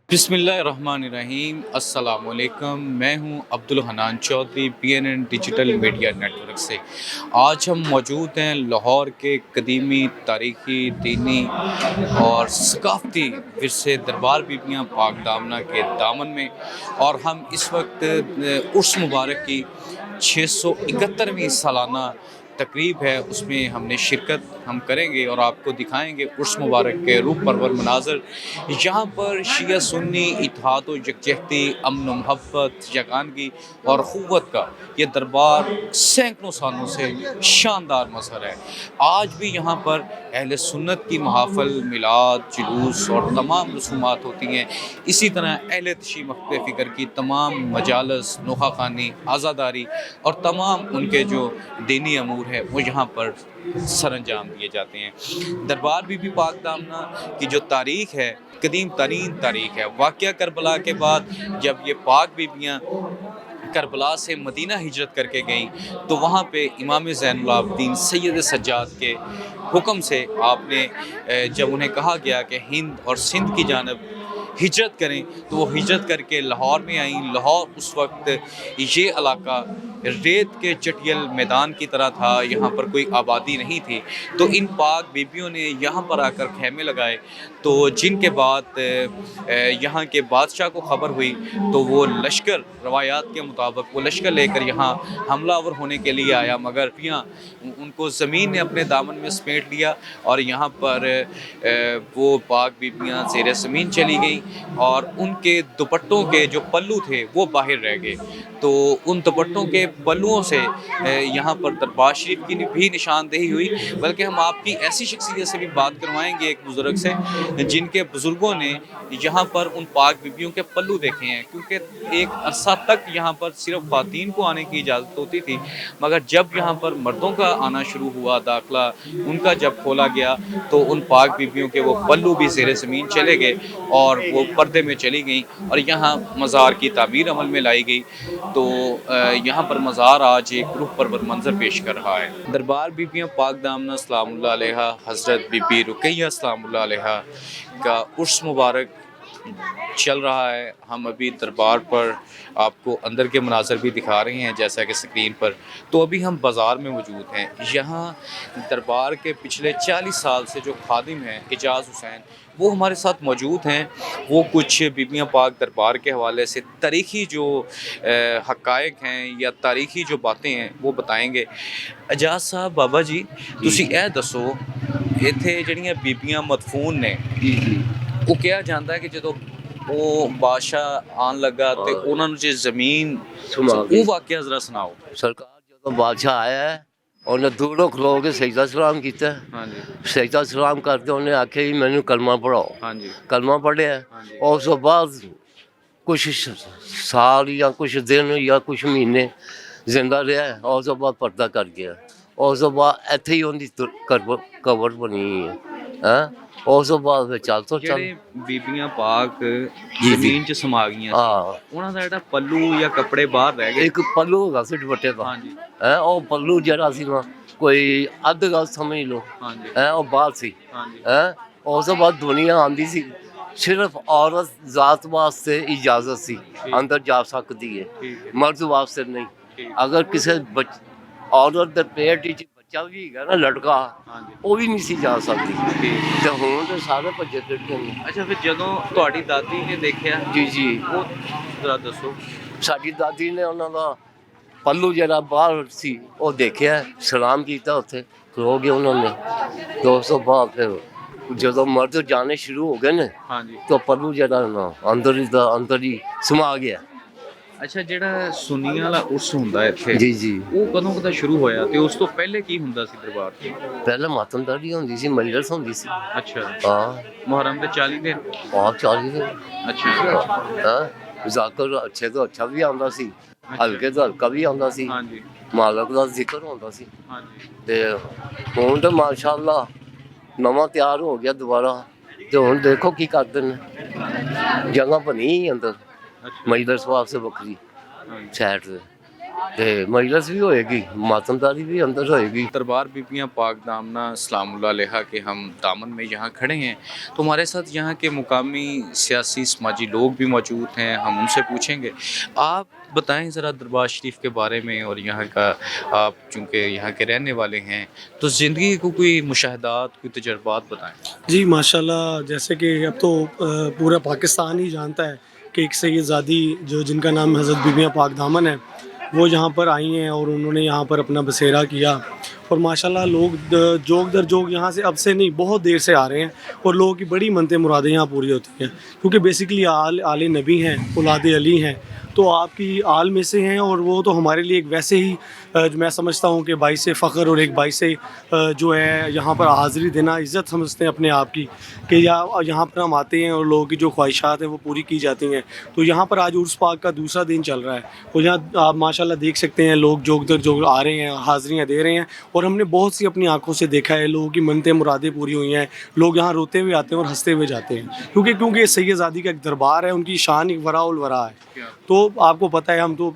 बिस्मिल्लाहिर्रहमानिर्रहीम अस्सलाम वालेकुम। मैं हूं Abdul Hanan Chaudhry PNN digital media network से। आज हम मौजूद हैं लाहौर के कदीमी तारीख़ी, दीनी और सकाफ़ती विरसे दरबार बीबियाँ पाक दामना के दामन में, और हम इस वक्त उर्स मुबारक की 671वीं सालाना तकरीब है, उसमें हमने शिरकत हम करेंगे और आपको दिखाएंगे उर्स मुबारक के रूप परवर मनाज़र। यहाँ पर शिया सुन्नी इत्तेहाद व यकजहती, अमन व मोहब्बत, यगानगी और ख़ुव्वत का ये दरबार सैकड़ों सालों से शानदार मज़हर है। आज भी यहाँ पर अहले सुन्नत की महाफ़ल, मिलाद, जुलूस और तमाम रसूमात होती हैं। इसी तरह अहले तशी मख्फ़ फ़िक्र की तमाम मजालस, नोहाखानी, आज़ादारी और तमाम उनके जो दीनी अमूर है वो यहाँ पर सरअंजाम दिए जाते हैं। दरबार बीबी पाक दामना की जो तारीख़ है, कदीम तरीन तारीख़ है। वाक़या करबला के बाद जब ये पाक बीबियाँ करबला से मदीना हिजरत करके गईं, तो वहाँ पे इमाम ज़ैनुल आबिदीन सैयद सज्जाद के हुक्म से आपने जब उन्हें कहा गया कि हिंद और सिंध की जानब हिजरत करें, तो वो हिजरत करके लाहौर में आईं। लाहौर उस वक्त ये इलाका रेत के चटियल मैदान की तरह था, यहाँ पर कोई आबादी नहीं थी। तो इन पाक बीबियों ने यहाँ पर आकर खेमे लगाए। तो जिनके बाद यहाँ के बादशाह को ख़बर हुई, तो वो लश्कर, रवायात के मुताबिक वो लश्कर लेकर यहाँ हमलावर होने के लिए आया, मगर उनको ज़मीन ने अपने दामन में समेट लिया और यहाँ पर वो पाक बीबियाँ ज़ेर ज़मीन चली गई और उनके दुपट्टों के जो पल्लू थे वो बाहर रह गए। तो उन दुपट्टों के पल्लुओं से यहाँ पर दरबार शरीफ की भी निशानदेही हुई। बल्कि हम आपकी ऐसी शख्सियत से भी बात करवाएंगे, एक बुज़ुर्ग से, जिनके बुज़ुर्गों ने यहाँ पर उन पाक बीबियों के पल्लू देखे हैं। क्योंकि एक अरसा तक यहाँ पर सिर्फ ख़वातीन को आने की इजाज़त होती थी, मगर जब यहाँ पर मर्दों का आना शुरू हुआ, दाखला उनका जब खोला गया, तो उन पाक बीबियों के वो पल्लू भी ज़ेर ज़मीन चले गए और वो पर्दे में चली गई और यहाँ मज़ार की तामीर अमल में लाई गई। तो यहाँ पर मज़ार आज एक रूह परवर मंज़र पेश कर रहा है। दरबार बीबियाँ पाक दामना सलामुल्लाह अलैहा हज़रत बीबी रुकैया सलामुल्लाह अलैहा का उर्स मुबारक चल रहा है। हम अभी दरबार पर आपको अंदर के मनाज़र भी दिखा रहे हैं जैसा कि स्क्रीन पर। तो अभी हम बाज़ार में मौजूद हैं। यहाँ दरबार के पिछले 40 साल से जो खादिम हैं एजाज़ हुसैन, वो हमारे साथ मौजूद हैं। वो कुछ बीबियाँ पाक दरबार के हवाले से तारीख़ी जो हक़ाइक़ हैं या तारीख़ी जो बातें हैं वो बताएंगे। एजाज़ साहब, बाबा जी, तुसी ए दसो, इत्थे जड़ियाँ बीबियाँ मदफून ने, वो कहा जाता है कि जो वो बादशाह आन लगा तो उन्होंने जो ज़मीन वो वाक़या ज़रा सुनाओ। सरकार जो बादशाह आया है उन्हें दूरों खलो के सजदा सलाम किया। हाँ जी, सजदा सलाम करके उन्हें आखे जी मैनू कलमा पढ़ाओ। हाँ जी, कलमा पढ़िया हाँ जी, और उस बाद कुछ साल या कुछ दिन या कुछ महीने जिंदा रहा और उस बाद पर्दा कर गया। और उस बाद इत्थे ही उनकी कबर बनी है। और उस बाद फिर चल तो चल ਜਿਹੜੇ ਬੀਬੀਆਂ ਪਾਕ ਜੀ। ਜ਼ਮੀਨ 'ਚ ਸਮਾ ਗਈਆਂ ਸੀ, हाँ ਉਹਨਾਂ ਦਾ ਜਿਹੜਾ ਪੱਲੂ ਜਾਂ ਕੱਪੜੇ ਬਾਹਰ ਰਹਿ ਗਏ। एक पल्लू होगा सी दुपट्टे का ਹਾਂਜੀ, है और पल्लू जरा सी ना कोई अद्ध गल समझ लो ਹਾਂਜੀ, है और बाहर सी ਹਾਂਜੀ, है। और उस बाद दुनिया आंदी सी सिर्फ औरत जात वास्ते इजाजत सी अंदर जा सकती है, ਠੀਕ ਹੈ, मर्द वास्ते नहीं। ਠੀਕ, अगर किसी औरत दे पेट विच बच्चा भी है ना लड़का, ਹਾਂਜੀ, वो भी नहीं सी जा सकती। ਠੀਕ। ते हुण ते सारे भज्जे फिरदे ने। ਅੱਛਾ, ਫਿਰ ਜਦੋਂ ਤੁਹਾਡੀ ਦਾਦੀ ਨੇ ਦੇਖਿਆ, जी जी ਉਹ ਜ਼ਰਾ ਦੱਸੋ। साडी दादी ने उन्हां दा पल्लू जरा बाहर सी वो देखिया, सलाम किया, उत्थे खलो गए उन्होंने। तो उस तो बाद फिर जो मर्द जाने शुरू हो गए ने ਹਾਂਜੀ। तो पल्लू जरा ना अंदर ही समा गया। ਅੱਛਾ, ਜਿਹੜਾ ਸੁन्नियां ਵਾਲਾ ਉਰਸ ਹੁੰਦਾ ਇੱਥੇ, जी जी ਉਹ ਕਦੋਂ ਕਦਾ ਸ਼ੁਰੂ ਹੋਇਆ ਤੇ ਉਸ ਤੋਂ ਪਹਿਲੇ ਕੀ ਹੁੰਦਾ ਸੀ ਦਰਬਾਰ 'ਚ? पहले मातमदारी होंदी सी, मजलिस होंदी सी। ਅੱਛਾ, हाँ ਮੁਹर्रम ਦੇ 40 ਦਿਨ। और 40 दिन। ਅੱਛਾ, हाँ जाकर अच्छे तो अच्छा भी आंदा सी, हल्के तो हल्का भी आंदा सी, ਹਾਂਜੀ, मालक दा जिक्र होंदा सी। ਹਾਂਜੀ, ते हुण तो माशाअल्लाह नवा तैयार हो गया दोबारा। ते हुण देखो की करदे ने, जगह बनी अंदर ਅੱਛਾ, मजलिस वास्ते बकरी ਹਾਂਜੀ। साइड से। ਤੇ ਮਜਲਿਸ ਵੀ ਹੋਏਗੀ, ਮਾਤਮਦਾਰੀ भी अंदर होएगी। दरबार बीबियाँ पाक दामना सलामुल्लाह अलैहा के हम दामन में यहाँ खड़े हैं, तो हमारे साथ यहाँ के मुकामी सियासी समाजी लोग भी मौजूद हैं, हम उनसे पूछेंगे। आप बताएं ज़रा दरबार शरीफ के बारे में और यहाँ का, आप चूँकि यहाँ के रहने वाले हैं, तो ज़िंदगी को कोई मुशाहदात, कोई तजर्बात बताएं। जी माशाल्लाह, जैसे कि अब तो पूरा पाकिस्तान ही जानता है कि एक सैयदज़ादी जो जिनका नाम हज़रत बीबियाँ पाक दामन है, वो यहाँ पर आई हैं और उन्होंने यहाँ पर अपना बसेरा किया। और माशाल्लाह लोग जोग दर जोग यहाँ से अब से नहीं बहुत देर से आ रहे हैं और लोगों की बड़ी मनते मुरादें यहाँ पूरी होती हैं, क्योंकि बेसिकली आले नबी हैं, औलाद अली हैं, तो आपकी आल में से हैं। और वो तो हमारे लिए एक वैसे ही जो मैं समझता हूँ कि बाइस फ़ख्र और एक बाइस जो है यहाँ पर हाज़िरी देना इज़्ज़त समझते हैं अपने आप की, कि यहाँ पर हम आते हैं और लोगों की जो ख्वाहिशात हैं वो पूरी की जाती हैं। तो यहाँ पर आज उर्स पाक का दूसरा दिन चल रहा है और यहाँ आप माशाल्लाह देख सकते हैं लोग जोग दर जोग आ रहे हैं, हाज़िरियाँ दे रहे हैं। और हमने बहुत सी अपनी आंखों से देखा है, लोगों की मनते मुरादें पूरी हुई हैं, लोग यहाँ रोते हुए आते हैं और हंसते हुए जाते हैं, क्योंकि सैयदज़ादी का एक दरबार है, उनकी शान एक वराउल वरा है। तो आपको पता है हम तो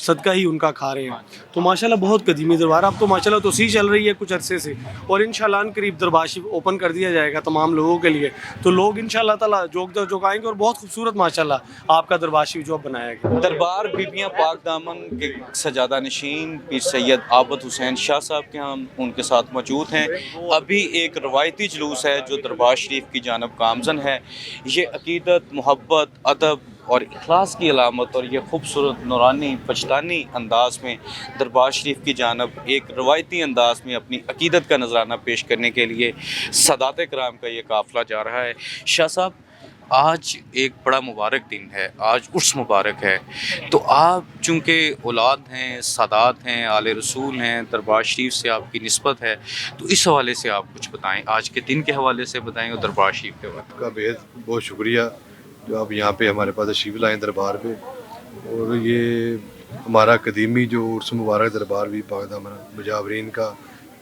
सदका ही उनका खा रहे हैं। तो माशाल्लाह बहुत कदीमी दरबार, अब तो माशाल्लाह तोसी चल रही है कुछ अरसे से, और इंशाल्लाह करीब दरबार शरीफ ओपन कर दिया जाएगा तमाम लोगों के लिए। तो लोग इंशाल्लाह ताला जोग दर जोग आएंगे और बहुत खूबसूरत माशाल्लाह आपका दरबार शरीफ जो अब बनाया गया। दरबार बीबियाँ पाक दामन के सजादा नशीन पीर सैयद आबद हुसैन शाह साहब के हम उनके साथ मौजूद हैं। अभी एक रवायती जुलूस है जो दरबार शरीफ की जानब गामजन है। ये अकीदत, मोहब्बत, अदब और इखलास की अलामत और ये खूबसूरत नूरानी पछतानी अंदाज में दरबार शरीफ की जानब एक रवायती अंदाज में अपनी अकीदत का नजराना पेश करने के लिए सदात कराम का ये काफ़िला जा रहा है। शाह साहब, आज एक बड़ा मुबारक दिन है, आज उर्स मुबारक है, तो आप चूँकि औलाद हैं, सादात हैं, आले रसूल हैं, दरबार शरीफ से आपकी निस्बत है, तो इस हवाले से आप कुछ बताएं, आज के दिन के हवाले से बताएं और दरबार शरीफ के हवाले का बेहद बहुत शुक्रिया जो आप यहाँ पे हमारे पास तशरीफ़ लाएँ दरबार पे। और ये हमारा कदीमी जो उर्स मुबारक दरबार भी पाक दामन मुजावरीन का,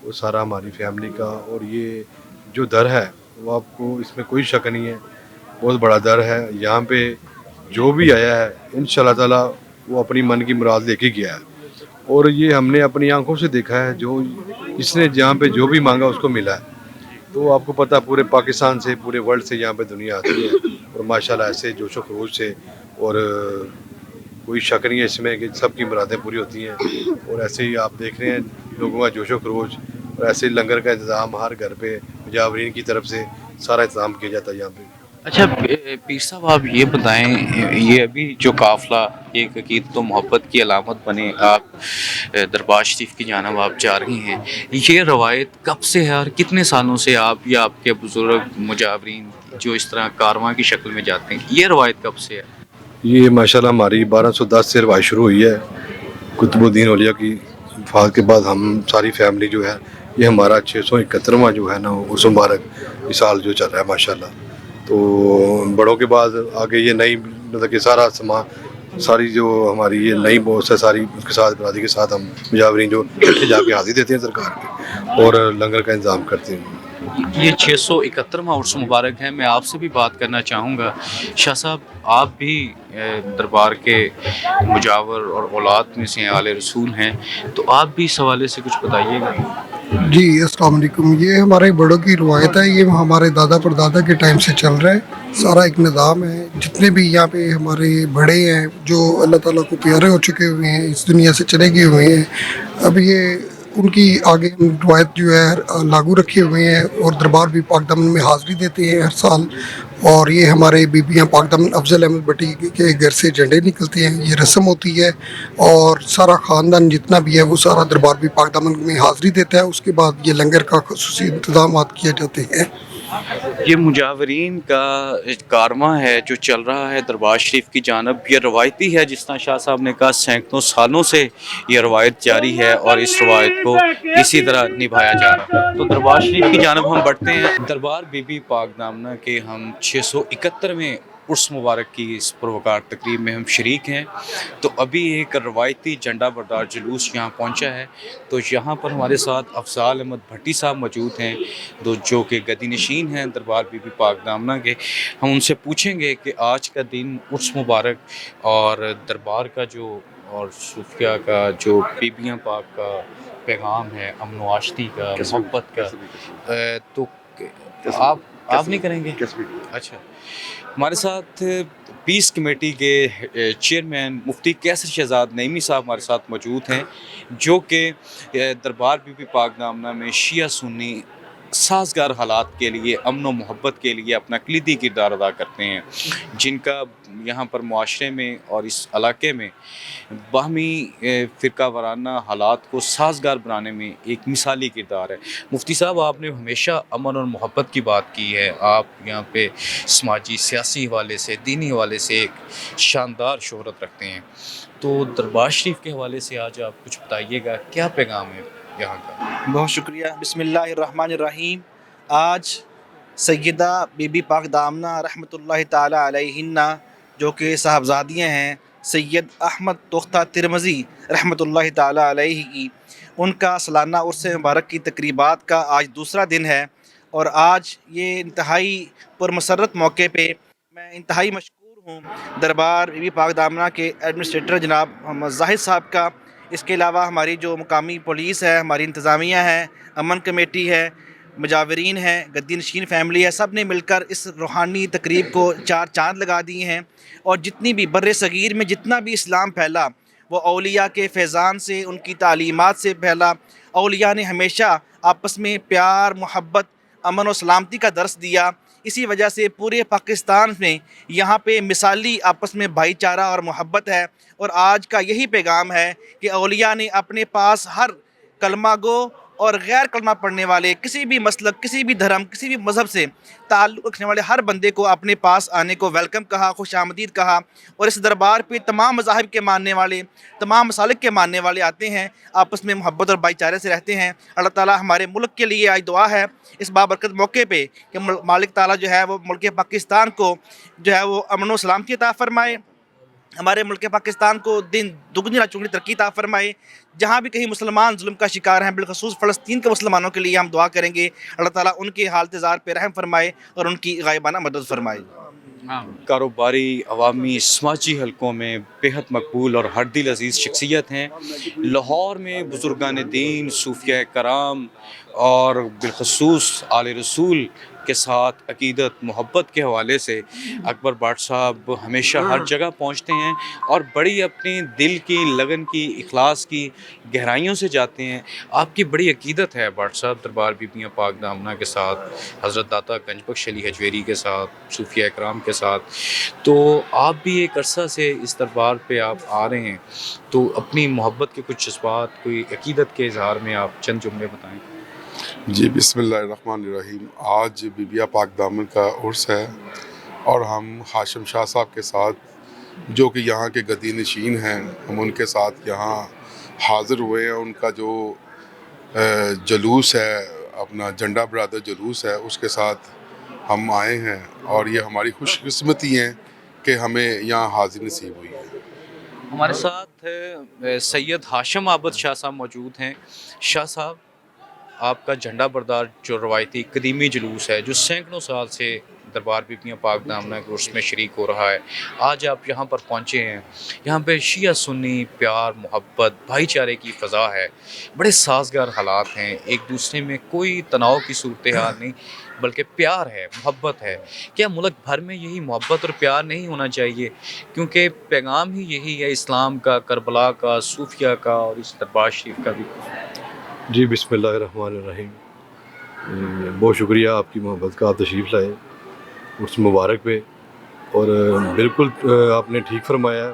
वो सारा हमारी फैमिली का, और ये जो दर है वो आपको इसमें कोई शक नहीं है, बहुत बड़ा दर है। यहाँ पे जो भी आया है इंशाल्लाह ताला वो अपनी मन की मुराद लेके गया है, और ये हमने अपनी आंखों से देखा है, जो इसने जहाँ पे जो भी मांगा उसको मिला है। तो आपको पता पूरे पाकिस्तान से, पूरे वर्ल्ड से यहाँ पे दुनिया आती है, और माशाल्लाह ऐसे जोश व खरोश से, और कोई शक नहीं है इसमें कि सबकी मुरादें पूरी होती हैं। और ऐसे ही आप देख रहे हैं लोगों का जोश व खरोश, और ऐसे ही लंगर का इंतज़ाम हर घर पे मुजावरीन की तरफ से सारा इंतज़ाम किया जाता है यहाँ पे। अच्छा पीर साहब, आप ये बताएं, ये अभी जो काफ़िला एक अकीदत तो मोहब्बत की अलामत बने आप दरबार शरीफ की जानब आप जा रही हैं, ये रवायत कब से है और कितने सालों से आप या आपके बुज़ुर्ग मुजावरीन जो इस तरह कारवां की शक्ल में जाते हैं, ये रवायत कब से है? ये माशाल्लाह हमारी 1210 से रवायत शुरू हुई है। कुतुबुद्दीन औलिया की वफ़ात के बाद हम सारी फैमिली जो है, ये हमारा 671वां जो है ना उर्स मुबारक इस साल जो चल रहा है माशाल्लाह। तो बड़ों के बाद आगे ये नई मतलब कि सारी जो हमारी ये नई बहुत है सारी, उसके साथ बरादरी के साथ हम मुजावरीन जो जाके हाजिर देते हैं सरकार पे और लंगर का इंतज़ाम करते हैं। ये 671वां उर्स मुबारक है। मैं आपसे भी बात करना चाहूँगा शाह साहब, आप भी दरबार के मुजावर और औलाद में से आले रसूल हैं, तो आप भी इस हवाले से कुछ बताइएगा। जी अस्सलाम वालेकुम। ये हमारे बड़ों की रवायत है, ये हमारे दादा परदादा के टाइम से चल रहा है, सारा एक निज़ाम है। जितने भी यहाँ पे हमारे बड़े हैं जो अल्लाह ताला को प्यारे हो चुके हुए हैं, इस दुनिया से चले गए हुए हैं, अब ये उनकी आगे रवायत जो है लागू रखे हुए हैं, और दरबार भी पाक दामन में हाज़िरी देते हैं हर साल। और ये हमारे बीबियाँ पाक दामन अफजल अहमद भट्टी के घर से झंडे निकलते हैं, ये रस्म होती है, और सारा ख़ानदान जितना भी है वो सारा दरबार भी पाक दामन में हाज़िरी देता है। उसके बाद ये लंगर का ख़ुसूसी इंतज़ाम किए जाते हैं। ये मुजावरीन का कारवां है जो चल रहा है दरबार शरीफ की जानब, ये रवायती है, जिस तरह शाह साहब ने कहा सैकड़ों सालों से ये रवायत जारी है और इस रवायत को इसी तरह निभाया जा रहा है। तो दरबार शरीफ की जानब हम बढ़ते हैं। दरबार बीबी पाक दामना के हम 671वें उर्स मुबारक की इस पुरवकार तकरीब में हम शरीक हैं। तो अभी एक रवायती झंडा बरदार जुलूस यहाँ पहुँचा है, तो यहाँ पर हमारे साथ अफजाल अहमद भट्टी साहब मौजूद हैं, जो कि गदी नशीन हैं दरबार बीबी पाक दामना के। हम उनसे पूछेंगे कि आज का दिन उर्स मुबारक और दरबार का जो اور صوفیہ کا جو بیبیاں پاک کا پیغام ہے، امن و آشتی کا، محبت کا، تو آپ نہیں کریں گے؟ اچھا، ہمارے ساتھ پیس کمیٹی کے چیئرمین مفتی کیسر شہزاد نعیمی صاحب ہمارے ساتھ موجود ہیں، جو کہ دربار بی بی پاک دامنہ میں شیعہ سنی سازگار حالات کے لیے، امن و محبت کے لیے اپنا کلیدی کردار ادا کرتے ہیں، جن کا یہاں پر معاشرے میں اور اس علاقے میں باہمی فرقہ وارانہ حالات کو سازگار بنانے میں ایک مثالی کردار ہے۔ مفتی صاحب، آپ نے ہمیشہ امن اور محبت کی بات کی ہے، آپ یہاں پہ سماجی سیاسی حوالے سے، دینی حوالے سے ایک شاندار شہرت رکھتے ہیں، تو دربار شریف کے حوالے سے آج آپ کچھ بتائیے گا، کیا پیغام ہے یہاں کا؟ بہت شکریہ۔ بسم اللہ الرحمن الرحیم۔ آج سیدہ بی بی پاک دامنہ رحمۃ اللہ تعالی علیہنہ، جو کہ صاحبزادیاں ہیں سید احمد تختہ ترمذی رحمۃ اللہ تعالی علیہ کی، ان کا سالانہ عرس مبارک کی تقریبات کا آج دوسرا دن ہے، اور آج یہ انتہائی پرمسرت موقع پہ میں انتہائی مشکور ہوں دربار بی بی پاک دامنہ کے ایڈمنسٹریٹر جناب محمد زاہد صاحب کا، اس کے علاوہ ہماری جو مقامی پولیس ہے، ہماری انتظامیہ ہے، امن کمیٹی ہے، مجاورین ہیں، گدی نشین فیملی ہے، سب نے مل کر اس روحانی تقریب کو چار چاند لگا دیے ہیں، اور جتنی بھی بر صغیر میں جتنا بھی اسلام پھیلا وہ اولیاء کے فیضان سے، ان کی تعلیمات سے پھیلا۔ اولیاء نے ہمیشہ آپس میں پیار، محبت، امن و سلامتی کا درس دیا، اسی وجہ سے پورے پاکستان میں یہاں پہ مثالی آپس میں بھائی چارہ اور محبت ہے، اور آج کا یہی پیغام ہے کہ اولیاء نے اپنے پاس ہر کلمہ گو اور غیر کلمہ پڑھنے والے، کسی بھی مسلک، کسی بھی دھرم، کسی بھی مذہب سے تعلق رکھنے والے ہر بندے کو اپنے پاس آنے کو ویلکم کہا، خوش آمدید کہا، اور اس دربار پہ تمام مذاہب کے ماننے والے، تمام مسالک کے ماننے والے آتے ہیں، آپس میں محبت اور بھائی چارے سے رہتے ہیں۔ اللہ تعالیٰ ہمارے ملک کے لیے آج دعا ہے اس بابرکت موقع پہ کہ مالک تعالیٰ جو ہے وہ ملک پاکستان کو جو ہے وہ امن و سلامتی عطا فرمائے، ہمارے ملک پاکستان کو دن دگنی رات چگنی ترقی عطا فرمائے۔ جہاں بھی کہیں مسلمان ظلم کا شکار ہیں، بالخصوص فلسطین کے مسلمانوں کے لیے ہم دعا کریں گے، اللہ تعالیٰ ان کے حالت زار پہ رحم فرمائے اور ان کی غائبانہ مدد فرمائے۔ کاروباری، عوامی، سماجی حلقوں میں بےحد مقبول اور ہر دل عزیز شخصیت ہیں۔ لاہور میں بزرگان دین، صوفیہ کرام اور بالخصوص آل رسول کے ساتھ عقیدت، محبت کے حوالے سے اکبر بٹ صاحب ہمیشہ ہر جگہ پہنچتے ہیں اور بڑی اپنی دل کی لگن کی، اخلاص کی گہرائیوں سے جاتے ہیں۔ آپ کی بڑی عقیدت ہے بٹ صاحب دربار بیبیاں پاک دامنہ کے ساتھ، حضرت داتا گنج بخش علی حجویری کے ساتھ، صوفیہ اکرام کے ساتھ، تو آپ بھی ایک عرصہ سے اس دربار پہ آپ آ رہے ہیں، تو اپنی محبت کے کچھ جذبات، کوئی عقیدت کے اظہار میں آپ چند جملے بتائیں۔ جی بسم اللہ الرحمن الرحیم۔ آج بیبیاں پاک دامن کا عرس ہے، اور ہم ہاشم شاہ صاحب کے ساتھ، جو کہ یہاں کے گدی نشین ہیں، ہم ان کے ساتھ یہاں حاضر ہوئے ہیں۔ ان کا جو جلوس ہے، اپنا جھنڈا برادر جلوس ہے، اس کے ساتھ ہم آئے ہیں، اور یہ ہماری خوش قسمتی ہیں کہ ہمیں یہاں حاضر نصیب ہوئی ہے۔ ہمارے ساتھ سید ہاشم عابد شاہ صاحب موجود ہیں۔ شاہ صاحب، آپ کا جھنڈا بردار جو روایتی قدیمی جلوس ہے، جو سینکڑوں سال سے دربار بیبیاں پاک دامنہ کے عرس میں شریک ہو رہا ہے، آج آپ یہاں پر پہنچے ہیں، یہاں پہ شیعہ سنی پیار، محبت، بھائی چارے کی فضا ہے، بڑے سازگار حالات ہیں، ایک دوسرے میں کوئی تناؤ کی صورتحال نہیں، بلکہ پیار ہے، محبت ہے۔ کیا ملک بھر میں یہی محبت اور پیار نہیں ہونا چاہیے؟ کیونکہ پیغام ہی یہی ہے اسلام کا، کربلا کا، صوفیہ کا اور اس دربار شریف کا بھی۔ جی بسم اللہ الرحمن الرحیم۔ بہت شکریہ آپ کی محبت کا، آپ تشریف لائے اس مبارک پہ، اور بالکل آپ نے ٹھیک فرمایا،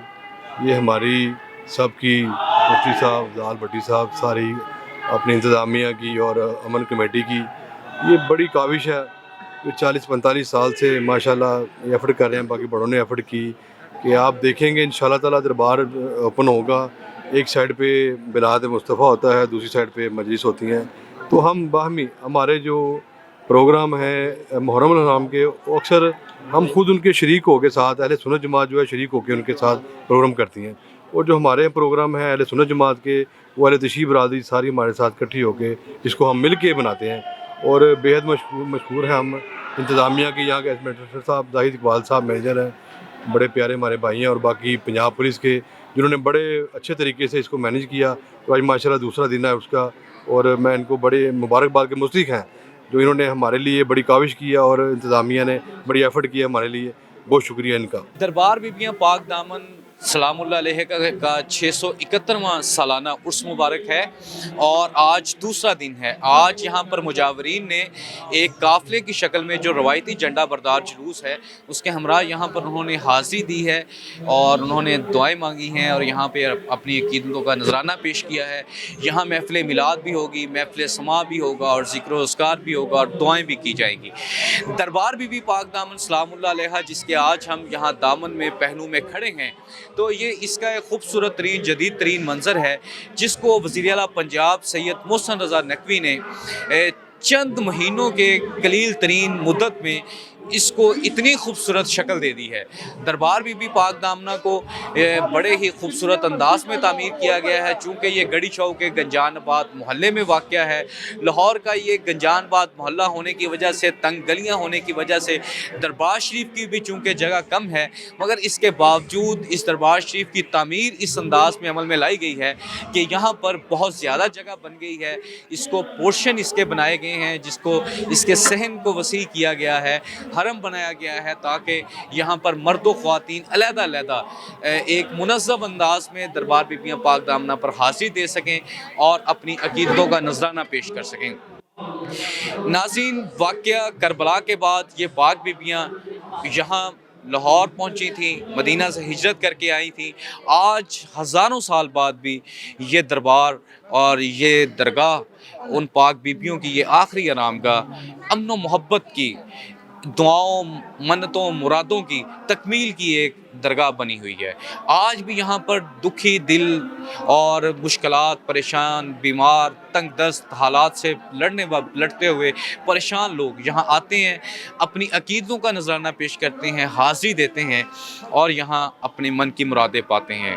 یہ ہماری سب کی، مفتی صاحب، لال بھٹی صاحب، ساری اپنی انتظامیہ کی اور امن کمیٹی کی یہ بڑی کاوش ہے کہ 40-45 سال سے ماشاءاللہ ایفرٹ کر رہے ہیں، باقی بڑوں نے ایفرٹ کی کہ آپ دیکھیں گے انشاءاللہ تعالیٰ دربار اوپن ہوگا، ایک سائڈ پہ بلاد مصطفیٰ ہوتا ہے، دوسری سائڈ پہ مجلس ہوتی ہیں، تو ہم باہمی ہمارے جو پروگرام ہیں محرم الحرام کے، وہ اکثر ہم خود ان کے شریک ہو کے ساتھ، اہل سنت جماعت جو ہے شریک ہو کے ان کے ساتھ پروگرام کرتی ہیں، اور جو ہمارے پروگرام ہیں اہل سنت جماعت کے، وہ اہل تشیع برادری ساری ہمارے ساتھ اکٹھی ہو کے اس کو ہم مل کے بناتے ہیں، اور بےحد مشہور ہیں ہم انتظامیہ کے، یہاں کے ایڈمنسٹریٹر صاحب زاہد اقبال صاحب مینیجر ہیں، بڑے پیارے ہمارے بھائی ہیں، اور باقی پنجاب پولیس کے जिन्होंने बड़े अच्छे तरीके से इसको मैनेज किया। तो आज माशाल्लाह दूसरा दिन है उसका, और मैं इनको बड़े मुबारकबाद के मुस्तहिक हैं जो इन्होंने हमारे लिए बड़ी काविश किया और इंतज़ामिया ने बड़ी एफ़र्ट किया हमारे लिए। बहुत शुक्रिया इनका। दरबार बीबियाँ पाक दामन सलामुल्लाह अलैह का 671वां सालाना उर्स मुबारक है और आज दूसरा दिन है। आज यहाँ पर मुजावरीन ने एक काफ़िले की शक्ल में जो रवायती झंडा बरदार जुलूस है उसके हमरा यहाँ पर उन्होंने हाज़िरी दी है और उन्होंने दुआएं मांगी हैं और यहाँ पे अपनी अकीदतों का नजराना पेश किया है। यहाँ महफ़िल मिलाद भी होगी, महफ़िल समा भी होगा और ज़िक्र उसकार भी होगा और दुआएं भी की जाएंगी। दरबार बीबी पाक दामन सलामुल्लाह अलैहा जिसके आज हम यहाँ दामन में पहलू में खड़े हैं, तो ये इसका एक खूबसूरत तरीन जदीद तरीन मंज़र है जिसको वज़ीर आला पंजाब सैयद मोहसिन रज़ा नकवी ने चंद महीनों के कलील तरीन मुद्दत में इसको इतनी खूबसूरत शक्ल दे दी है। दरबार बीबी पाक दामना को बड़े ही खूबसूरत अंदाज में तामीर किया गया है। चूँकि ये गढ़ी चौक के गंजानबाद मोहल्ले में वाक़या है, लाहौर का ये गंजानबाद मोहल्ला होने की वजह से, तंग गलियाँ होने की वजह से दरबार शरीफ की भी चूँकि जगह कम है, मगर इसके बावजूद इस दरबार शरीफ की तामीर इस अंदाज में अमल में लाई गई है कि यहाँ पर बहुत ज़्यादा जगह बन गई है। इसको पोर्शन इसके बनाए गए हैं जिसको इसके सहन को वसी किया गया है, हरम बनाया गया है ताकि यहाँ पर मर्द व ख़वातीन अलहदा एक मुनज़्ज़म अंदाज में दरबार बीबियाँ पाक दामना पर हाज़िरी दे सकें और अपनी अक़ीदतों का नजराना पेश कर सकें। नाज़रीन, वाक़या करबला के बाद ये पाक बीबियाँ यहाँ लाहौर पहुँची थी, मदीना से हिजरत करके आई थी। आज हज़ारों साल बाद भी ये दरबार और ये दरगाह उन पाक बीबियों की ये आखिरी आरामगाह अमन व मोहब्बत की, दुआओं, मन्नतों, मुरादों की तकमील की एक दरगाह बनी हुई है। आज भी यहाँ पर दुखी दिल और मुश्किलात, परेशान, बीमार, तंग दस्त हालात से लड़ते हुए परेशान लोग यहाँ आते हैं, अपनी अकीदों का नजराना पेश करते हैं, हाज़िरी देते हैं और यहाँ अपने मन की मुरादें पाते हैं।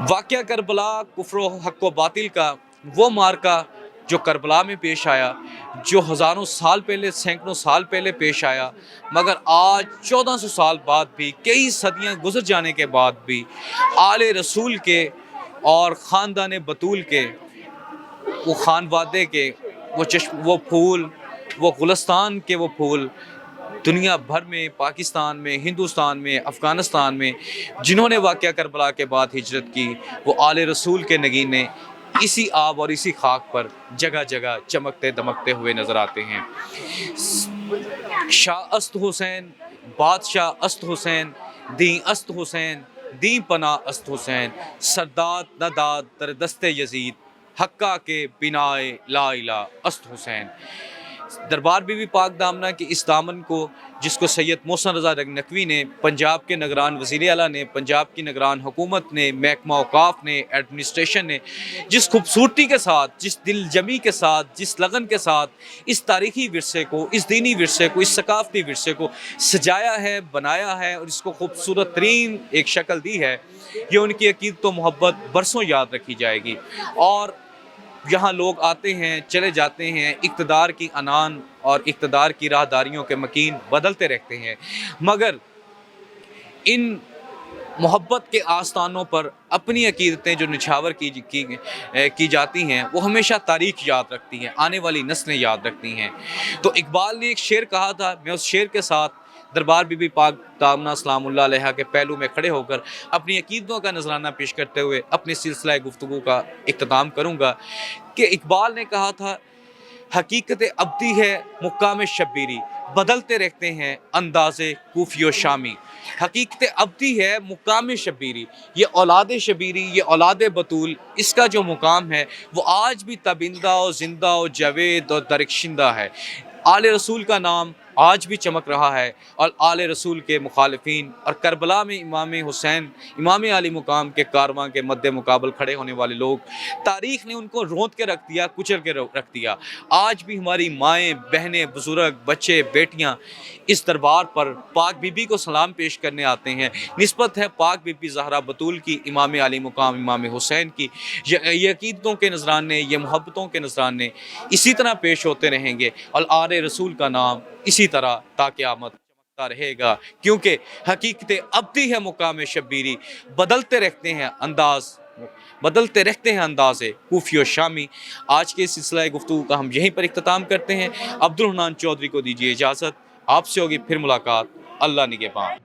वाक़या करबला कुफ्र हक़ व बातिल का वो मार्का जो करबला में पेश आया, जो हज़ारों साल पहले, सैकड़ों साल पहले पेश आया, मगर आज 1400 साल बाद भी, कई सदियां गुजर जाने के बाद भी आले रसूल के और ख़ानदान बतूल के, वो खानवादे के वो फूल, वो गुलस्तान के वो फूल दुनिया भर में, पाकिस्तान में, हिंदुस्तान में, अफ़गानिस्तान में जिन्होंने वाक़या करबला के बाद हिजरत की, वो आले रसूल के नगीने इसी आब और इसी खाक पर जगह जगह चमकते दमकते हुए नज़र आते हैं। शाह अस्त हुसैन, बादशाह अस्त हुसैन, दी अस्त हुसैन, दी पना अस्त हुसैन, सरदाद नदाद तर दस्ते यजीद, हक्का के बिनाए ला इला अस्त हुसैन। दरबार बीबी पाक दामना के इस दामन को जिसको सैयद मोहसिन रज़ा नकवी ने, पंजाब के निगरान वज़ीर आला ने, पंजाब की निगरान हुकूमत ने, महकमा औक़ाफ़ ने, एडमिनिस्ट्रेशन ने जिस खूबसूरती के साथ, जिस दिलजमी के साथ, जिस लगन के साथ इस तारीख़ी विरसे को, इस दीनी विरसे को, इस सकाफ़ती विरसे को सजाया है, बनाया है और इसको खूबसूरत तरीन एक शक्ल दी है, ये उनकी अक़ीदत व मोहब्बत बरसों याद रखी जाएगी। और यहाँ लोग आते हैं, चले जाते हैं, इक़्तिदार की अनान और इक़्तिदार की राहदारियों के मकीन बदलते रहते हैं, मगर इन मोहब्बत के आस्थानों पर अपनी अक़ीदतें जो निछावर की जाती हैं वो हमेशा तारीख़ याद रखती हैं, आने वाली नस्लें याद रखती हैं। तो इकबाल ने एक शेर कहा था, मैं उस शेर के साथ दरबार बीबी पाक दामना सलामुल्लाह अलैहा के पहलू में खड़े होकर अपनी अक़ीदतों का नजराना पेश करते हुए अपने सिलसिला गुफ्तगू का इख्तिताम करूँगा कि इकबाल ने कहा था, हकीकत अब्दी है मुकाम शब्बीरी, बदलते रहते हैं अंदाज़े कूफ़ी शामी। हकीकत अब्दी है मुकाम शब्बीरी, ये औलाद शबीरी, ये औलाद बतूल, इसका जो मुकाम है वो आज भी तबिंदा और ज़िंदा और जावेद और दरख्शिंदा है। आले रसूल का नाम आज भी चमक रहा है और आले रसूल के मुखालिफिन और करबला में इमाम हुसैन, इमाम आली मुकाम के कारवां के मद्दे मुकाबल खड़े होने वाले लोग, तारीख़ ने उनको रोंद के रख दिया, कुचल के रख दिया। आज भी हमारी माएँ, बहनें, बुज़ुर्ग, बच्चे, बेटियाँ इस दरबार पर पाक बीबी को सलाम पेश करने आते हैं। निस्बत है पाक बीबी ज़हरा बतूल की, इमाम आली मुकाम इमाम हुसैन की। ये अक़ीदतों के नजराने, ये मोहब्बतों के नजराने इसी तरह पेश होते रहेंगे और आले रसूल का नाम इसी तरह ता क़यामत رہے گا، کیونکہ حقیقت ابدی ہے مقام شبیری، بدلتے رہتے ہیں انداز کوفی و شامی۔ آج کے سلسلہ گفتگو کا ہم یہیں پر اختتام کرتے ہیں۔ عبدالحنان چودھری کو دیجیے اجازت، آپ سے ہوگی پھر ملاقات، اللہ نگہبان۔